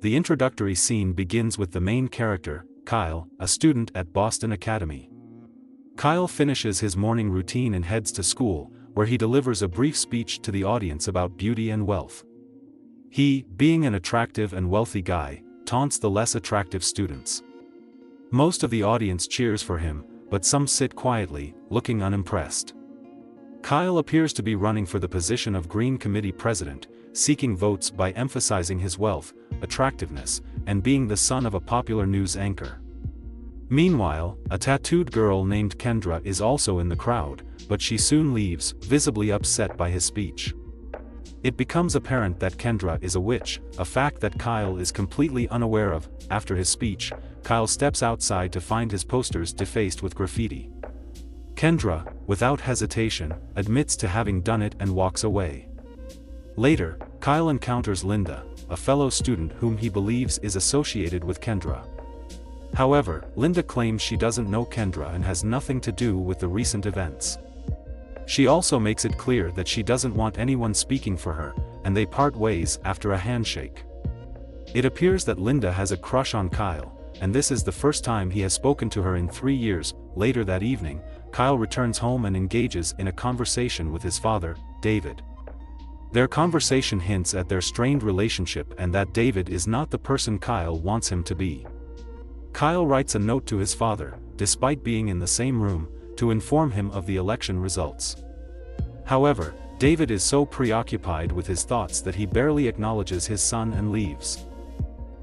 The introductory scene begins with the main character, Kyle, a student at Boston Academy. Kyle finishes his morning routine and heads to school, where he delivers a brief speech to the audience about beauty and wealth. He, being an attractive and wealthy guy, taunts the less attractive students. Most of the audience cheers for him, but some sit quietly, looking unimpressed. Kyle appears to be running for the position of Green Committee president, seeking votes by emphasizing his wealth, attractiveness, and being the son of a popular news anchor. Meanwhile, a tattooed girl named Kendra is also in the crowd, but she soon leaves, visibly upset by his speech. It becomes apparent that Kendra is a witch, a fact that Kyle is completely unaware of. After his speech, Kyle steps outside to find his posters defaced with graffiti. Kendra, without hesitation, admits to having done it and walks away. Later, Kyle encounters Linda, a fellow student whom he believes is associated with Kendra. However, Linda claims she doesn't know Kendra and has nothing to do with the recent events. She also makes it clear that she doesn't want anyone speaking for her, and they part ways after a handshake. It appears that Linda has a crush on Kyle, and this is the first time he has spoken to her in 3 years. Later that evening, Kyle returns home and engages in a conversation with his father, David. Their conversation hints at their strained relationship and that David is not the person Kyle wants him to be. Kyle writes a note to his father, despite being in the same room, to inform him of the election results. However, David is so preoccupied with his thoughts that he barely acknowledges his son and leaves.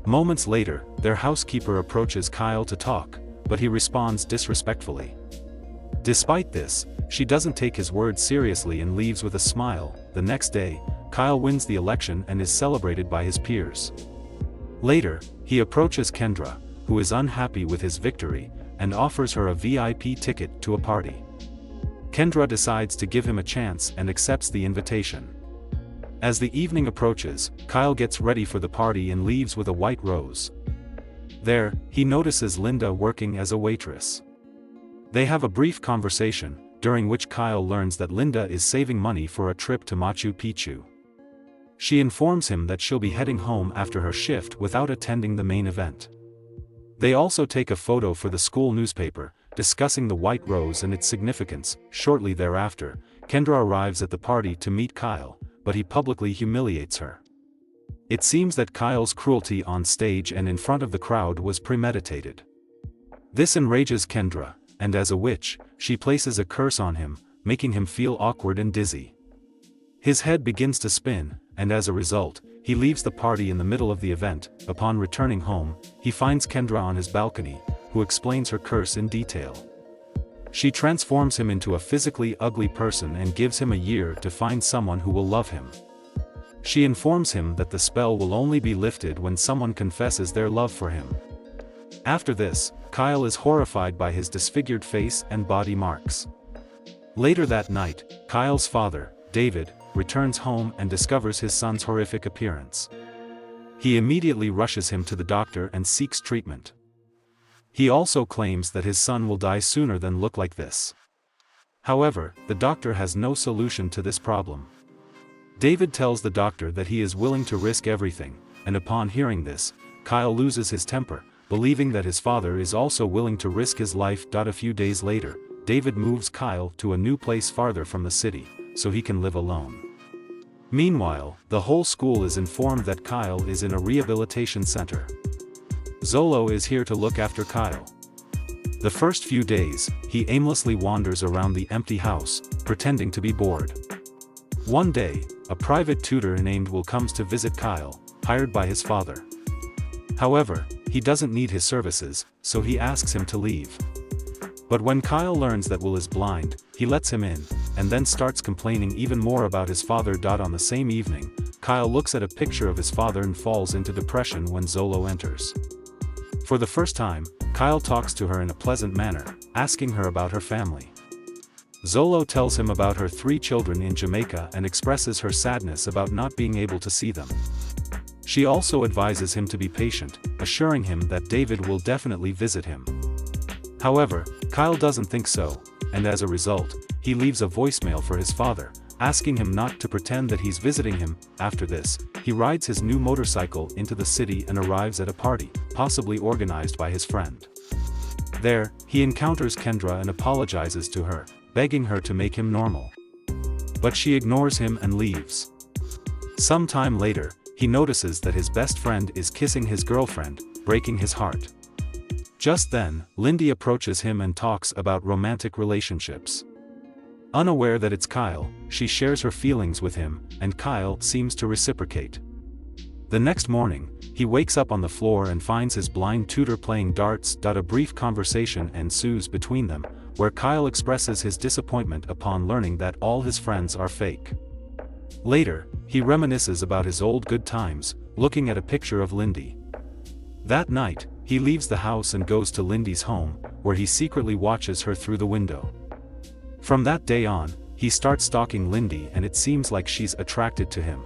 Moments later, their housekeeper approaches Kyle to talk, but he responds disrespectfully. Despite this, she doesn't take his words seriously and leaves with a smile. The next day, Kyle wins the election and is celebrated by his peers. Later, he approaches Kendra, who is unhappy with his victory, and offers her a VIP ticket to a party. Kendra decides to give him a chance and accepts the invitation. As the evening approaches, Kyle gets ready for the party and leaves with a white rose. There, he notices Linda working as a waitress. They have a brief conversation, during which Kyle learns that Linda is saving money for a trip to Machu Picchu. She informs him that she'll be heading home after her shift without attending the main event. They also take a photo for the school newspaper, discussing the white rose and its significance. Shortly thereafter, Kendra arrives at the party to meet Kyle, but he publicly humiliates her. It seems that Kyle's cruelty on stage and in front of the crowd was premeditated. This enrages Kendra, and as a witch, she places a curse on him, making him feel awkward and dizzy. His head begins to spin, and as a result, he leaves the party in the middle of the event. Upon returning home, he finds Kendra on his balcony, who explains her curse in detail. She transforms him into a physically ugly person and gives him a year to find someone who will love him. She informs him that the spell will only be lifted when someone confesses their love for him. After this, Kyle is horrified by his disfigured face and body marks. Later that night, Kyle's father, David, returns home and discovers his son's horrific appearance. He immediately rushes him to the doctor and seeks treatment. He also claims that his son will die sooner than look like this. However, the doctor has no solution to this problem. David tells the doctor that he is willing to risk everything, and upon hearing this, Kyle loses his temper, believing that his father is also willing to risk his life. A few days later, David moves Kyle to a new place farther from the city, so he can live alone. Meanwhile, the whole school is informed that Kyle is in a rehabilitation center. Zolo is here to look after Kyle. The first few days, he aimlessly wanders around the empty house, pretending to be bored. One day, a private tutor named Will comes to visit Kyle, hired by his father. However, he doesn't need his services, so he asks him to leave. But when Kyle learns that Will is blind, he lets him in, and then starts complaining even more about his father. On the same evening, Kyle looks at a picture of his father and falls into depression when Zolo enters. For the first time, Kyle talks to her in a pleasant manner, asking her about her family. Zolo tells him about her 3 children in Jamaica and expresses her sadness about not being able to see them. She also advises him to be patient, assuring him that David will definitely visit him. However, Kyle doesn't think so, and as a result, he leaves a voicemail for his father, asking him not to pretend that he's visiting him. After this, he rides his new motorcycle into the city and arrives at a party, possibly organized by his friend. There, he encounters Kendra and apologizes to her, begging her to make him normal. But she ignores him and leaves. Some time later, he notices that his best friend is kissing his girlfriend, breaking his heart. Just then, Lindy approaches him and talks about romantic relationships. Unaware that it's Kyle, she shares her feelings with him, and Kyle seems to reciprocate. The next morning, he wakes up on the floor and finds his blind tutor playing darts. A brief conversation ensues between them, where Kyle expresses his disappointment upon learning that all his friends are fake. Later, he reminisces about his old good times, looking at a picture of Lindy. That night, he leaves the house and goes to Lindy's home, where he secretly watches her through the window. From that day on, he starts stalking Lindy and it seems like she's attracted to him.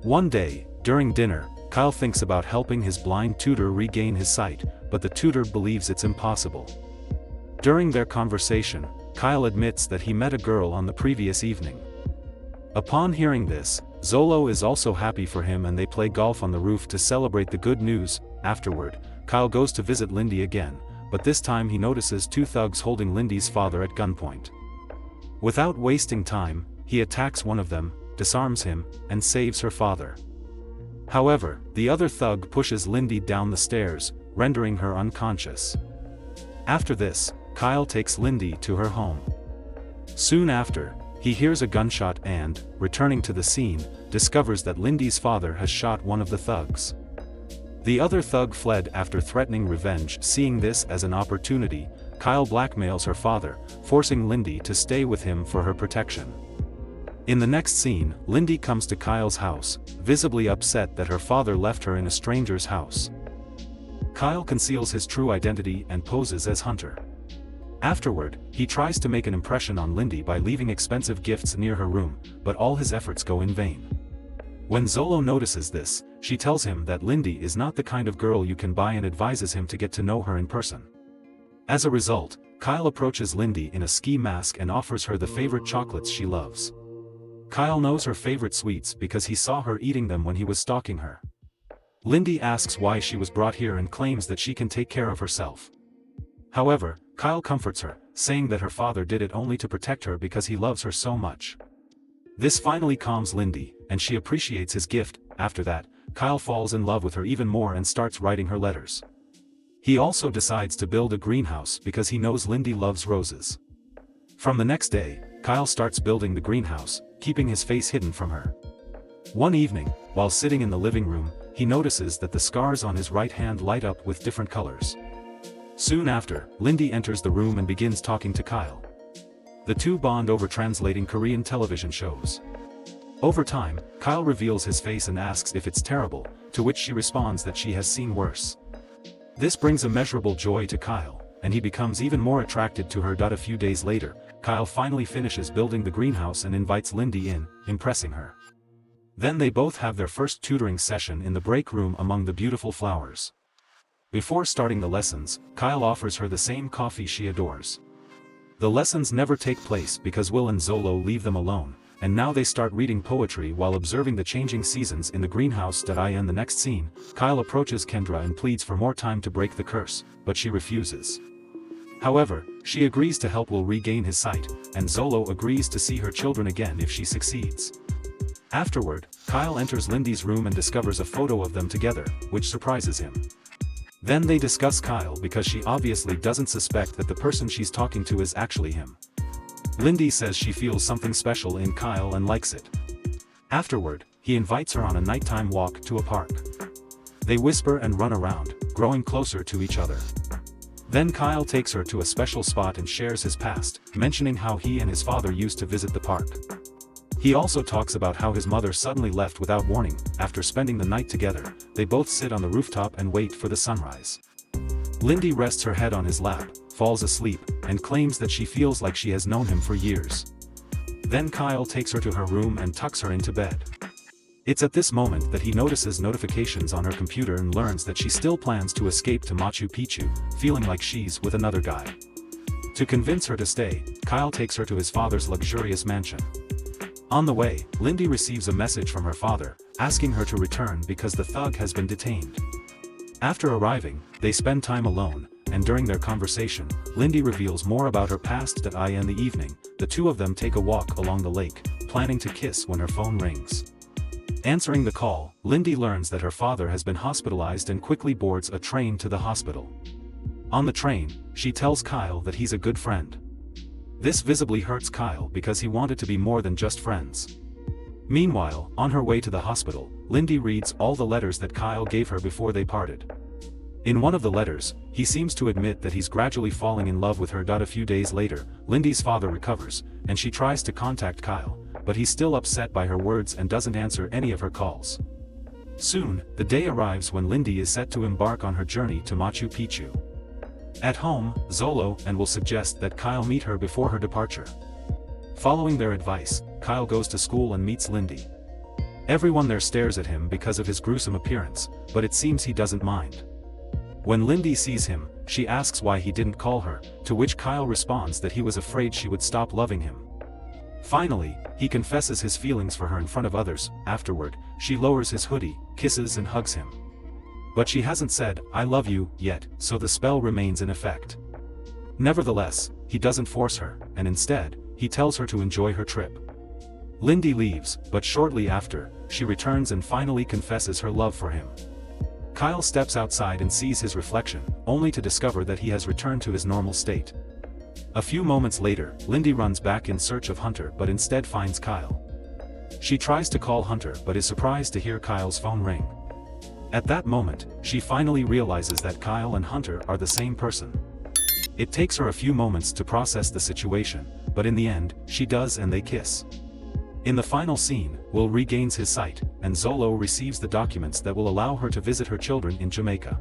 One day, during dinner, Kyle thinks about helping his blind tutor regain his sight, but the tutor believes it's impossible. During their conversation, Kyle admits that he met a girl on the previous evening. Upon hearing this, Zolo is also happy for him and they play golf on the roof to celebrate the good news. Afterward, Kyle goes to visit Lindy again, but this time he notices two thugs holding Lindy's father at gunpoint. Without wasting time, he attacks one of them, disarms him, and saves her father. However, the other thug pushes Lindy down the stairs, rendering her unconscious. After this, Kyle takes Lindy to her home. Soon after, he hears a gunshot and, returning to the scene, discovers that Lindy's father has shot one of the thugs. The other thug fled after threatening revenge. Seeing this as an opportunity, Kyle blackmails her father, forcing Lindy to stay with him for her protection. In the next scene, Lindy comes to Kyle's house, visibly upset that her father left her in a stranger's house. Kyle conceals his true identity and poses as Hunter. Afterward, he tries to make an impression on Lindy by leaving expensive gifts near her room, but all his efforts go in vain. When Zolo notices this, she tells him that Lindy is not the kind of girl you can buy and advises him to get to know her in person. As a result, Kyle approaches Lindy in a ski mask and offers her the favorite chocolates she loves. Kyle knows her favorite sweets because he saw her eating them when he was stalking her. Lindy asks why she was brought here and claims that she can take care of herself. However, Kyle comforts her, saying that her father did it only to protect her because he loves her so much. This finally calms Lindy, and she appreciates his gift. After that, Kyle falls in love with her even more and starts writing her letters. He also decides to build a greenhouse because he knows Lindy loves roses. From the next day, Kyle starts building the greenhouse, keeping his face hidden from her. One evening, while sitting in the living room, he notices that the scars on his right hand light up with different colors. Soon after, Lindy enters the room and begins talking to Kyle. The two bond over translating Korean television shows. Over time, Kyle reveals his face and asks if it's terrible, to which she responds that she has seen worse. This brings immeasurable joy to Kyle, and he becomes even more attracted to her. A few days later, Kyle finally finishes building the greenhouse and invites Lindy in, impressing her. Then they both have their first tutoring session in the break room among the beautiful flowers. Before starting the lessons, Kyle offers her the same coffee she adores. The lessons never take place because Will and Zolo leave them alone, and now they start reading poetry while observing the changing seasons in the greenhouse. In the next scene, Kyle approaches Kendra and pleads for more time to break the curse, but she refuses. However, she agrees to help Will regain his sight, and Zolo agrees to see her children again if she succeeds. Afterward, Kyle enters Lindy's room and discovers a photo of them together, which surprises him. Then they discuss Kyle because she obviously doesn't suspect that the person she's talking to is actually him. Lindy says she feels something special in Kyle and likes it. Afterward, he invites her on a nighttime walk to a park. They whisper and run around, growing closer to each other. Then Kyle takes her to a special spot and shares his past, mentioning how he and his father used to visit the park. He also talks about how his mother suddenly left without warning. After spending the night together, they both sit on the rooftop and wait for the sunrise. Lindy rests her head on his lap, falls asleep, and claims that she feels like she has known him for years. Then Kyle takes her to her room and tucks her into bed. It's at this moment that he notices notifications on her computer and learns that she still plans to escape to Machu Picchu, feeling like she's with another guy. To convince her to stay, Kyle takes her to his father's luxurious mansion. On the way, Lindy receives a message from her father, asking her to return because the thug has been detained. After arriving, they spend time alone, and during their conversation, Lindy reveals more about her past. In the evening, the two of them take a walk along the lake, planning to kiss when her phone rings. Answering the call, Lindy learns that her father has been hospitalized and quickly boards a train to the hospital. On the train, she tells Kyle that he's a good friend. This visibly hurts Kyle because he wanted to be more than just friends. Meanwhile, on her way to the hospital, Lindy reads all the letters that Kyle gave her before they parted. In one of the letters, he seems to admit that he's gradually falling in love with her. A few days later, Lindy's father recovers, and she tries to contact Kyle, but he's still upset by her words and doesn't answer any of her calls. Soon, the day arrives when Lindy is set to embark on her journey to Machu Picchu. At home, Zolo and will suggest that Kyle meet her before her departure. Following their advice, Kyle goes to school and meets Lindy. Everyone there stares at him because of his gruesome appearance, but it seems he doesn't mind. When Lindy sees him, she asks why he didn't call her, to which Kyle responds that he was afraid she would stop loving him. Finally, he confesses his feelings for her in front of others. Afterward, she lowers his hoodie, kisses and hugs him. But she hasn't said, "I love you," yet, so the spell remains in effect. Nevertheless, he doesn't force her, and instead, he tells her to enjoy her trip. Lindy leaves, but shortly after, she returns and finally confesses her love for him. Kyle steps outside and sees his reflection, only to discover that he has returned to his normal state. A few moments later, Lindy runs back in search of Hunter but instead finds Kyle. She tries to call Hunter but is surprised to hear Kyle's phone ring. At that moment, she finally realizes that Kyle and Hunter are the same person. It takes her a few moments to process the situation, but in the end, she does and they kiss. In the final scene, Will regains his sight, and Zolo receives the documents that will allow her to visit her children in Jamaica.